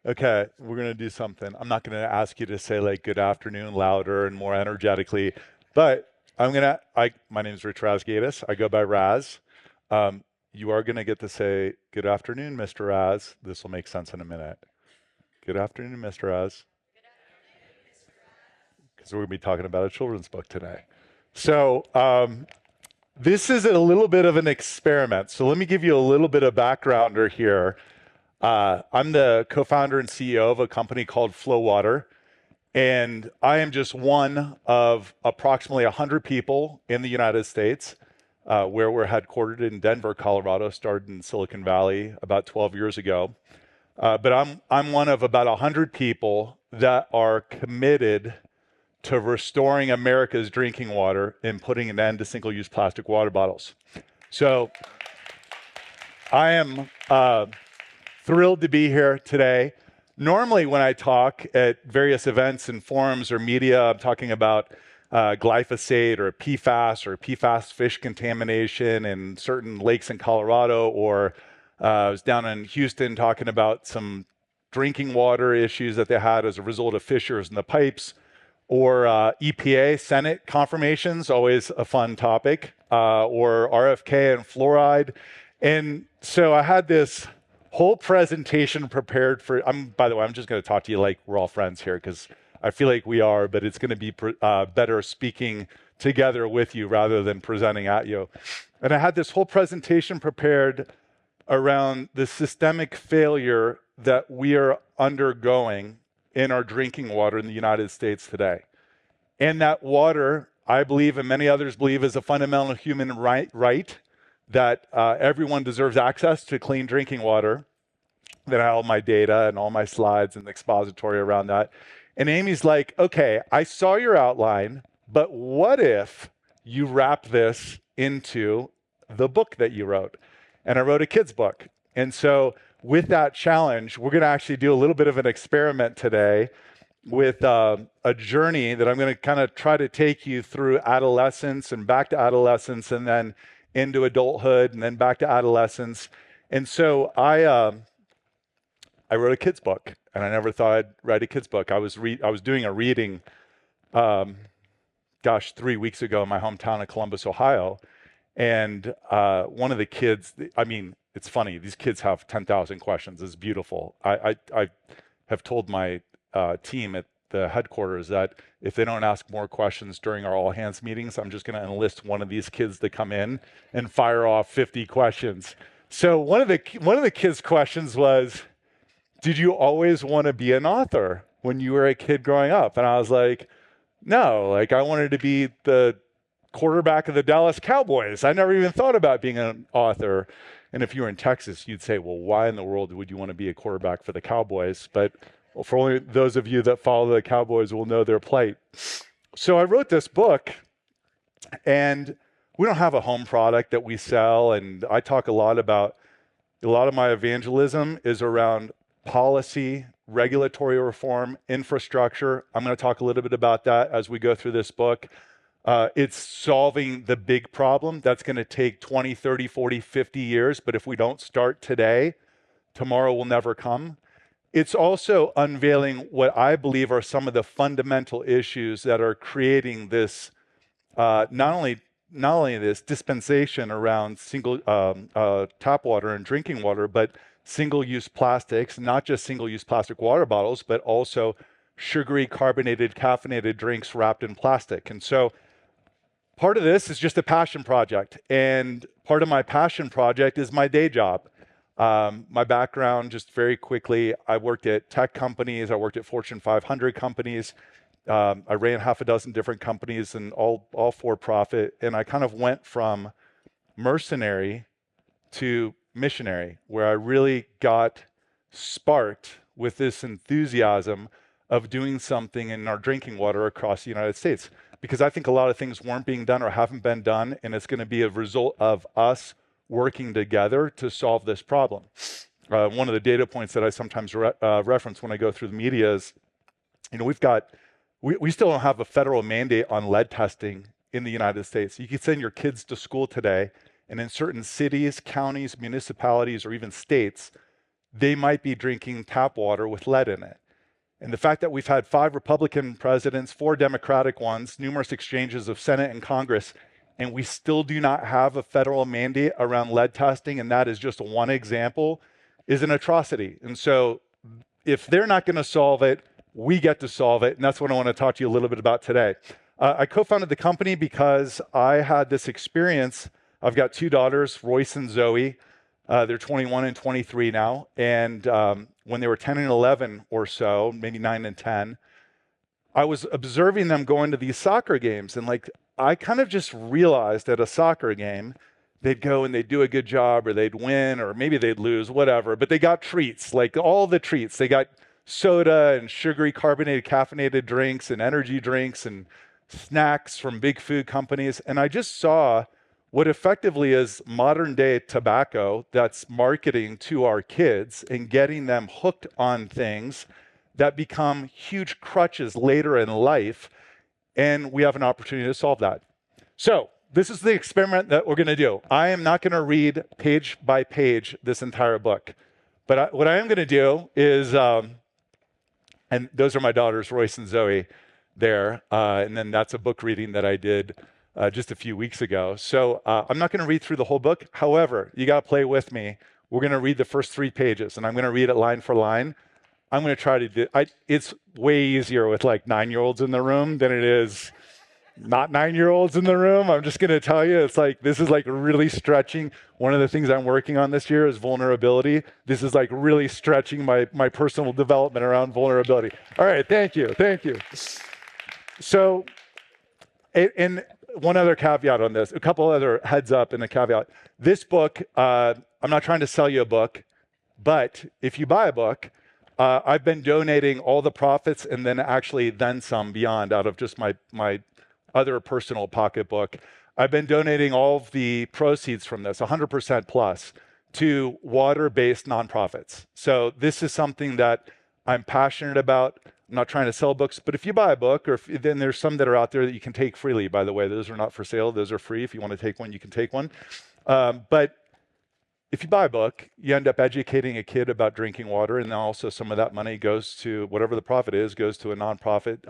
Okay, we're gonna do something. I'm not gonna ask you to say like good afternoon louder and more energetically, but my name is Rich Razgaitis. I go by Raz. You are gonna get to say good afternoon, Mr. Raz. This will make sense in a minute. Good afternoon, Mr. Raz, because we're gonna be talking about a children's book today. So this is a little bit of an experiment. So let me give you a little bit of backgrounder here. I'm the co-founder and CEO of a company called FloWater, and I am just one of approximately 100 people in the United States, where we're headquartered in Denver, Colorado, started in Silicon Valley about 12 years ago. But I'm one of about 100 people that are committed to restoring America's drinking water and putting an end to single-use plastic water bottles. So I am thrilled to be here today. Normally, when I talk at various events and forums or media, I'm talking about glyphosate or PFAS fish contamination in certain lakes in Colorado, or I was down in Houston talking about some drinking water issues that they had as a result of fissures in the pipes, or EPA Senate confirmations, always a fun topic, or RFK and fluoride. And so I had this whole presentation prepared for, by the way, I'm just going to talk to you like we're all friends here because I feel like we are, but it's going to be better speaking together with you rather than presenting at you. And I had this whole presentation prepared around the systemic failure that we are undergoing in our drinking water in the United States today. And that water, I believe, and many others believe, is a fundamental human right that everyone deserves access to clean drinking water. Then I have all my data and all my slides and the expository around that. And Amy's like, okay, I saw your outline, but what if you wrap this into the book that you wrote? And I wrote a kid's book. And so with that challenge, we're going to actually do a little bit of an experiment today with a journey that I'm going to kind of try to take you through adolescence and back to adolescence and then into adulthood and then back to adolescence. And so I wrote a kid's book, and I never thought I'd write a kid's book. I was doing a reading, 3 weeks ago in my hometown of Columbus, Ohio, and one of the kids, I mean, it's funny, these kids have 10,000 questions. It's beautiful. I have told my team at the headquarters that if they don't ask more questions during our all hands meetings, I'm just going to enlist one of these kids to come in and fire off 50 questions. So one of the kids' questions was, did you always want to be an author when you were a kid growing up? And I was like, no, like I wanted to be the quarterback of the Dallas Cowboys. I never even thought about being an author. And if you were in Texas, you'd say, well, why in the world would you want to be a quarterback for the Cowboys? But for only those of you that follow the Cowboys will know their plight. So I wrote this book, and we don't have a home product that we sell. And I talk a lot of my evangelism is around policy, regulatory reform, infrastructure. I'm going to talk a little bit about that as we go through this book. It's solving the big problem that's going to take 20, 30, 40, 50 years. But if we don't start today, tomorrow will never come. It's also unveiling what I believe are some of the fundamental issues that are creating this, not only this dispensation around single tap water and drinking water, but single-use plastics, not just single-use plastic water bottles, but also sugary, carbonated, caffeinated drinks wrapped in plastic. And so part of this is just a passion project. And part of my passion project is my day job. My background, just very quickly, I worked at tech companies. I worked at Fortune 500 companies. I ran half a dozen different companies and all for-profit. And I kind of went from mercenary to missionary, where I really got sparked with this enthusiasm of doing something in our drinking water across the United States. Because I think a lot of things weren't being done or haven't been done, and it's going to be a result of us working together to solve this problem. One of the data points that I sometimes reference when I go through the media is, we still don't have a federal mandate on lead testing in the United States. You can send your kids to school today, and in certain cities, counties, municipalities, or even states, they might be drinking tap water with lead in it. And the fact that we've had 5 Republican presidents, 4 Democratic ones, numerous exchanges of Senate and Congress, and we still do not have a federal mandate around lead testing, and that is just one example, is an atrocity. And so if they're not going to solve it, we get to solve it, and that's what I want to talk to you a little bit about today. I co-founded the company because I had this experience. I've got 2 daughters, Royce and Zoe. They're 21 and 23 now. And when they were 10 and 11 or so, maybe 9 and 10, I was observing them going to these soccer games. And I kind of just realized at a soccer game, they'd go and they'd do a good job, or they'd win, or maybe they'd lose, whatever. But they got treats, like all the treats. They got soda and sugary, carbonated, caffeinated drinks and energy drinks and snacks from big food companies. And I just saw what effectively is modern day tobacco that's marketing to our kids and getting them hooked on things that become huge crutches later in life. And we have an opportunity to solve that. So this is the experiment that we're going to do. I am not going to read page by page this entire book. But what I am going to do is, and those are my daughters, Royce and Zoe, there. And then that's a book reading that I did just a few weeks ago. So I'm not going to read through the whole book. However, you got to play with me. We're going to read the first 3 pages, and I'm going to read it line for line. I'm going to try to do it's way easier with 9-year-olds in the room than it is not 9-year-olds in the room. I'm just going to tell you, this is really stretching. One of the things I'm working on this year is vulnerability. This is really stretching my personal development around vulnerability. All right, thank you. So, and one other caveat on this, a couple other heads up and a caveat. This book, I'm not trying to sell you a book, but if you buy a book, I've been donating all the profits and then some beyond out of just my other personal pocketbook. I've been donating all of the proceeds from this, 100% plus, to water-based nonprofits. So this is something that I'm passionate about. I'm not trying to sell books, but if you buy a book, then there's some that are out there that you can take freely, by the way. Those are not for sale. Those are free. If you want to take one, you can take one. But if you buy a book, you end up educating a kid about drinking water, and then also some of that money goes to whatever the profit is, goes to a nonprofit.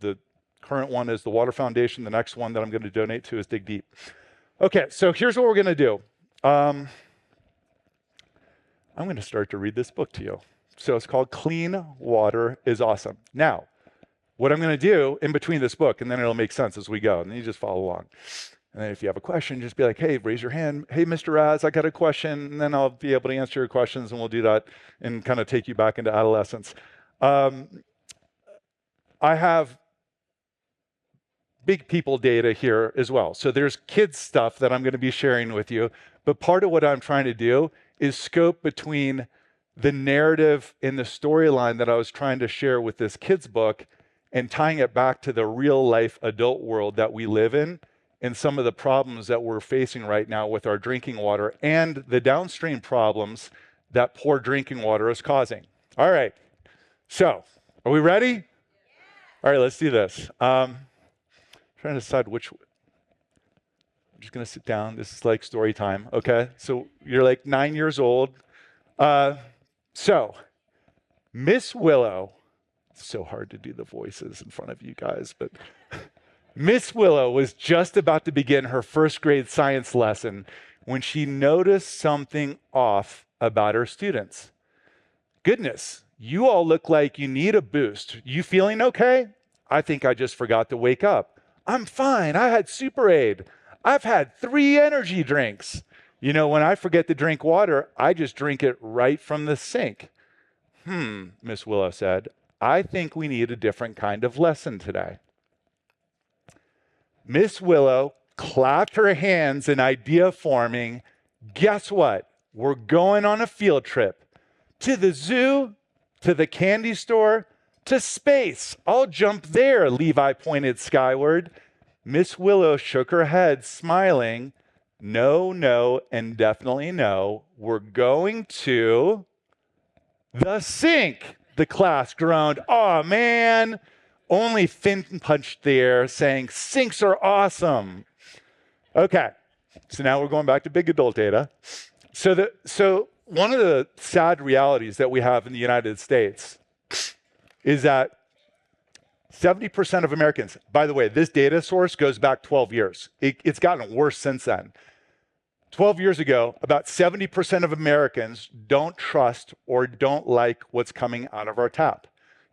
The current one is the Water Foundation. The next one that I'm going to donate to is Dig Deep. Okay, so here's what we're going to do. I'm going to start to read this book to you. So it's called Clean Water is Awesome. Now, what I'm going to do in between this book, and then it'll make sense as we go, and then you just follow along. And then if you have a question, just be like, hey, raise your hand. Hey, Mr. Raz, I got a question. And then I'll be able to answer your questions, and we'll do that and kind of take you back into adolescence. I have big people data here as well. So there's kids stuff that I'm going to be sharing with you. But part of what I'm trying to do is scope between the narrative and the storyline that I was trying to share with this kids book and tying it back to the real life adult world that we live in and some of the problems that we're facing right now with our drinking water and the downstream problems that poor drinking water is causing. All right. So, are we ready? All right, let's do this. Trying to decide which. I'm just going to sit down. This is like story time. Okay. So, you're 9 years old. So, Miss Willow. It's so hard to do the voices in front of you guys, but Miss Willow was just about to begin her first grade science lesson when she noticed something off about her students. Goodness, you all look like you need a boost. You feeling okay? I think I just forgot to wake up. I'm fine. I had Superade. I've had 3 energy drinks. You know, when I forget to drink water, I just drink it right from the sink. Miss Willow said, I think we need a different kind of lesson today. Miss Willow clapped her hands in idea forming. Guess what? We're going on a field trip to the zoo, to the candy store, to space. I'll jump there, Levi pointed skyward. Miss Willow shook her head, smiling. No, no, and definitely no. We're going to the sink, the class groaned. Oh, man. Only Finn punched the air, saying, sinks are awesome. Okay, so now we're going back to big adult data. So one of the sad realities that we have in the United States is that 70% of Americans, by the way, this data source goes back 12 years. It's gotten worse since then. 12 years ago, about 70% of Americans don't trust or don't like what's coming out of our tap.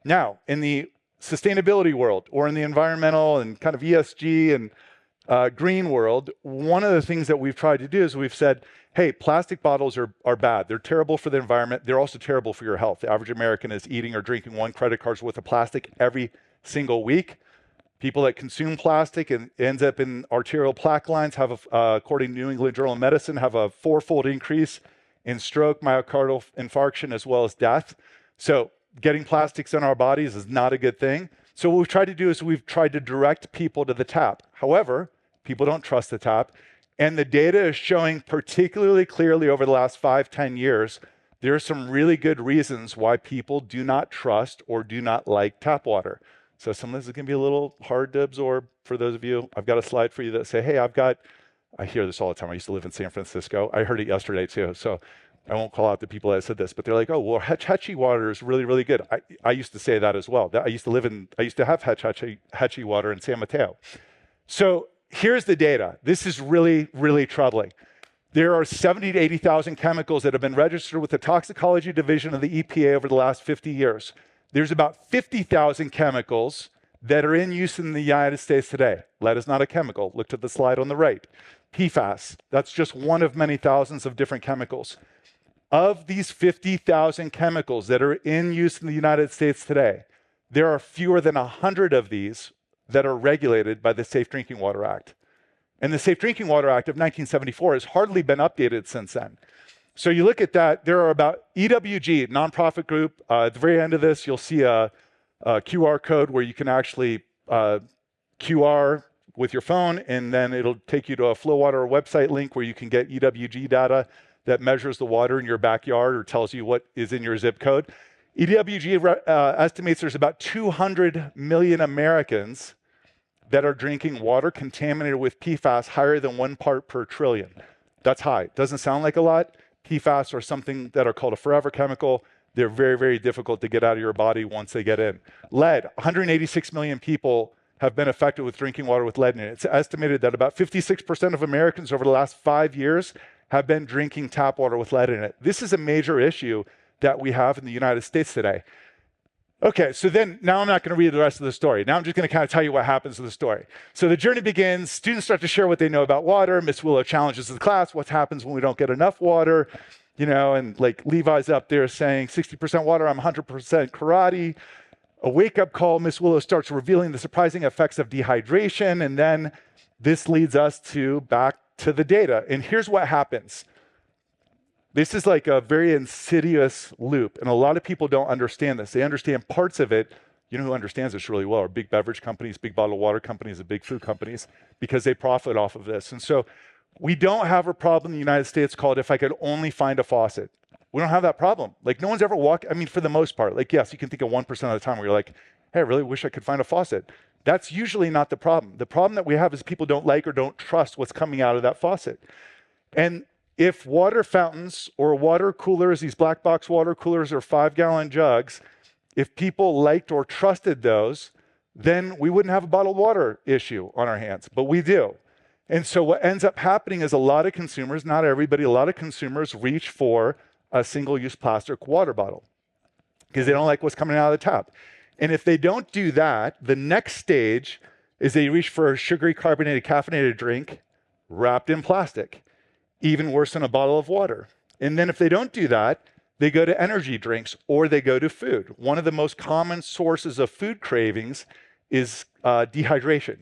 Now, in the sustainability world or in the environmental and kind of ESG and green world, one of the things that we've tried to do is we've said, hey, plastic bottles are bad. They're terrible for the environment. They're also terrible for your health. The average American is eating or drinking 1 credit card's worth of plastic every single week. People that consume plastic and ends up in arterial plaque lines have, according to New England Journal of Medicine, have a 4-fold increase in stroke, myocardial infarction, as well as death. So getting plastics in our bodies is not a good thing. So what we've tried to do is we've tried to direct people to the tap. However, people don't trust the tap. And the data is showing particularly clearly over the last 5-10 years, there are some really good reasons why people do not trust or do not like tap water. So some of this is going to be a little hard to absorb for those of you. I've got a slide for you that say, hey, I hear this all the time. I used to live in San Francisco. I heard it yesterday too. So I won't call out the people that said this, but they're like, oh, well, Hetchy water is really, really good. I used to say that as well. I used to have Hetchy water in San Mateo. So here's the data. This is really, really troubling. There are 70 to 80,000 chemicals that have been registered with the toxicology division of the EPA over the last 50 years. There's about 50,000 chemicals that are in use in the United States today. Lead is not a chemical. Look to the slide on the right. PFAS, that's just one of many thousands of different chemicals. Of these 50,000 chemicals that are in use in the United States today, there are fewer than 100 of these that are regulated by the Safe Drinking Water Act. And the Safe Drinking Water Act of 1974 has hardly been updated since then. So you look at that, there are about EWG, nonprofit group. At the very end of this, you'll see a QR code where you can actually QR with your phone, and then it'll take you to a FloWater website link where you can get EWG data that measures the water in your backyard or tells you what is in your zip code. EWG estimates there's about 200 million Americans that are drinking water contaminated with PFAS higher than 1 part per trillion. That's high. Doesn't sound like a lot. PFAS are something that are called a forever chemical. They're very, very difficult to get out of your body once they get in. Lead, 186 million people have been affected with drinking water with lead in it. It's estimated that about 56% of Americans over the last 5 years have been drinking tap water with lead in it. This is a major issue that we have in the United States today. Okay, so then now I'm not going to read the rest of the story. Now I'm just going to kind of tell you what happens to the story. So the journey begins. Students start to share what they know about water. Miss Willow challenges the class. What happens when we don't get enough water? You know, and like Levi's up there saying 60% water, I'm 100% karate. A wake-up call. Miss Willow starts revealing the surprising effects of dehydration. And then this leads us back to the data. And here's what happens. This is like a very insidious loop, and a lot of people don't understand this. They understand parts of it. You know who understands this really well are big beverage companies, big bottled water companies, and big food companies, because they profit off of this. And so we don't have a problem in the United States called if I could only find a faucet. We don't have that problem. Like no one's ever I mean, for the most part, like yes, you can think of 1% of the time where you're like, hey, I really wish I could find a faucet. That's usually not the problem. The problem that we have is people don't like or don't trust what's coming out of that faucet. And if water fountains or water coolers, these black box water coolers or 5-gallon jugs, if people liked or trusted those, then we wouldn't have a bottled water issue on our hands, but we do. And so what ends up happening is a lot of consumers, not everybody, a lot of consumers reach for a single-use plastic water bottle because they don't like what's coming out of the tap. And if they don't do that, the next stage is they reach for a sugary, carbonated, caffeinated drink wrapped in plastic. Even worse than a bottle of water. And then if they don't do that, they go to energy drinks or they go to food. One of the most common sources of food cravings is dehydration.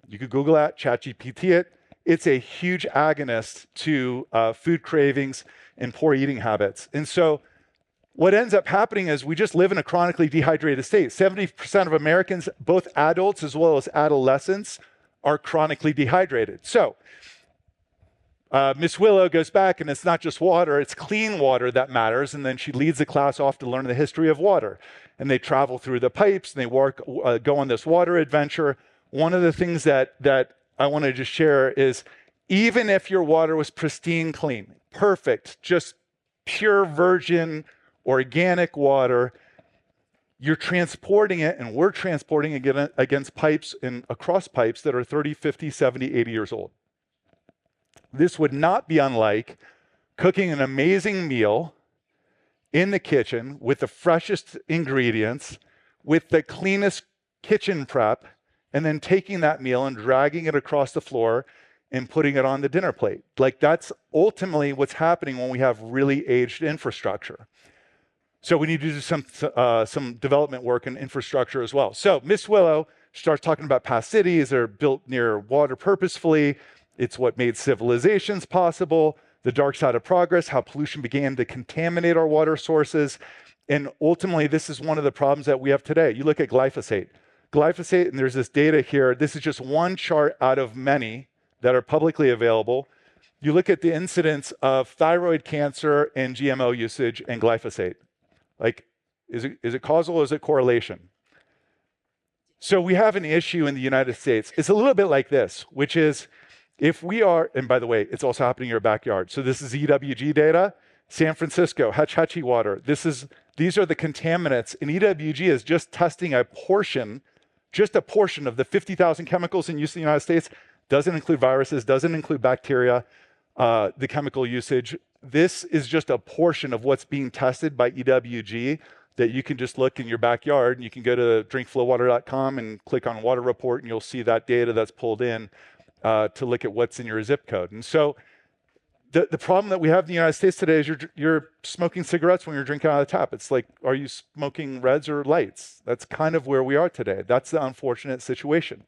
You could Google that, ChatGPT it. It's a huge agonist to food cravings and poor eating habits. And so what ends up happening is we just live in a chronically dehydrated state. 70% of Americans, both adults as well as adolescents, are chronically dehydrated. So Miss Willow goes back, and it's not just water, it's clean water that matters. And then she leads the class off to learn the history of water. And they travel through the pipes, and they go on this water adventure. One of the things that I wanted to share is even if your water was pristine clean, perfect, just pure virgin organic water. You're transporting it, and we're transporting it against pipes and across pipes that are 30, 50, 70, 80 years old. This would not be unlike cooking an amazing meal in the kitchen with the freshest ingredients, with the cleanest kitchen prep, and then taking that meal and dragging it across the floor and putting it on the dinner plate. Like, that's ultimately what's happening when we have really aged infrastructure. So we need to do some development work in infrastructure as well. So Miss Willow starts talking about past cities. They're built near water purposefully. It's what made civilizations possible, the dark side of progress, how pollution began to contaminate our water sources. And ultimately, this is one of the problems that we have today. You look at glyphosate. Glyphosate, and there's this data here. This is just one chart out of many that are publicly available. You look at the incidence of thyroid cancer and GMO usage and glyphosate. Like, is it causal or is it correlation? So we have an issue in the United States. It's a little bit like this, which is if we are, and by the way, it's also happening in your backyard. So this is EWG data, San Francisco, Hetch Hetchy water. These are the contaminants, and EWG is just testing a portion of the 50,000 chemicals in use in the United States. Doesn't include viruses, doesn't include bacteria, the chemical usage. This is just a portion of what's being tested by EWG that you can just look in your backyard, and you can go to drinkflowwater.com and click on water report, and you'll see that data that's pulled in to look at what's in your zip code. And so the problem that we have in the United States today is you're smoking cigarettes when you're drinking out of the tap. It's like, are you smoking reds or lights? That's kind of where we are today. That's the unfortunate situation.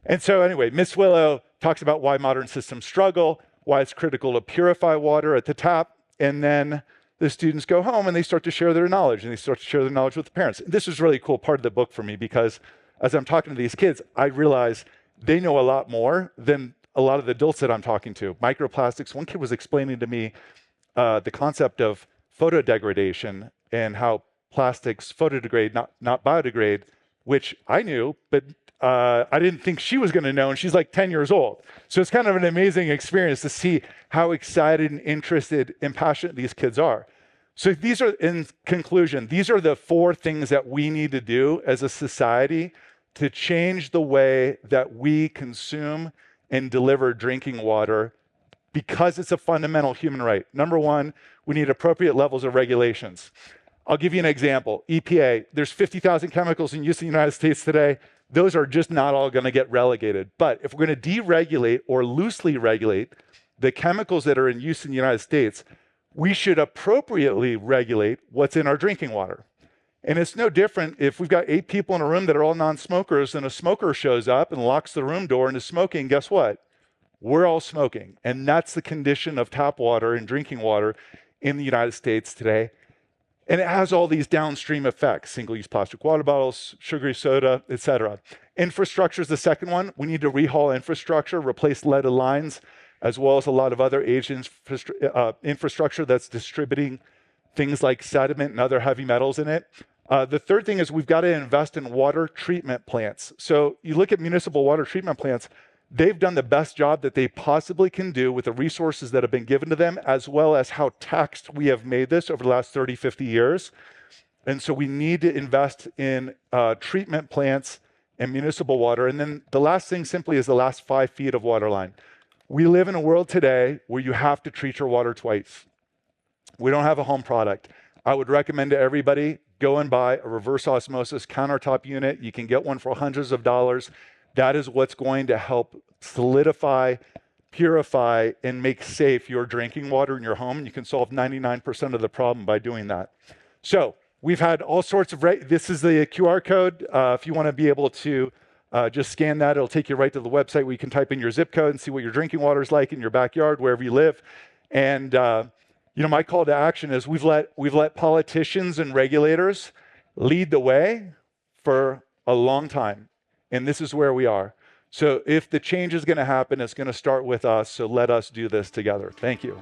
And so anyway, Miss Willow talks about why modern systems struggle, why it's critical to purify water at the tap, and then the students go home and they start to share their knowledge, and they start to share their knowledge with the parents. This is really a cool part of the book for me, because as I'm talking to these kids, I realize they know a lot more than a lot of the adults that I'm talking to. Microplastics, one kid was explaining to me the concept of photodegradation and how plastics photodegrade, not biodegrade, which I knew, but I didn't think she was going to know, and she's like 10 years old. So it's kind of an amazing experience to see how excited and interested and passionate these kids are. So these are, in conclusion, these are the 4 things that we need to do as a society to change the way that we consume and deliver drinking water, because it's a fundamental human right. Number 1, we need appropriate levels of regulations. I'll give you an example. EPA, there's 50,000 chemicals in use in the United States today. Those are just not all going to get relegated. But if we're going to deregulate or loosely regulate the chemicals that are in use in the United States, we should appropriately regulate what's in our drinking water. And it's no different if we've got 8 people in a room that are all non-smokers, and a smoker shows up and locks the room door and is smoking. Guess what? We're all smoking. And that's the condition of tap water and drinking water in the United States today. And it has all these downstream effects: single-use plastic water bottles, sugary soda, etc. Infrastructure is the second one. We need to rehaul infrastructure, replace leaded lines, as well as a lot of other aged infrastructure that's distributing things like sediment and other heavy metals in it. The third thing is we've got to invest in water treatment plants. So you look at municipal water treatment plants, they've done the best job that they possibly can do with the resources that have been given to them, as well as how taxed we have made this over the last 30, 50 years. And so we need to invest in treatment plants and municipal water. And then the last thing simply is the last 5 feet of water line. We live in a world today where you have to treat your water twice. We don't have a home product. I would recommend to everybody, go and buy a reverse osmosis countertop unit. You can get one for hundreds of dollars. That is what's going to help solidify, purify, and make safe your drinking water in your home. And you can solve 99% of the problem by doing that. So we've had all sorts of, this is the QR code. If you want to be able to just scan that, it'll take you right to the website where you can type in your zip code and see what your drinking water is like in your backyard, wherever you live. And my call to action is we've let politicians and regulators lead the way for a long time. And this is where we are. So if the change is going to happen, it's going to start with us. So let us do this together. Thank you.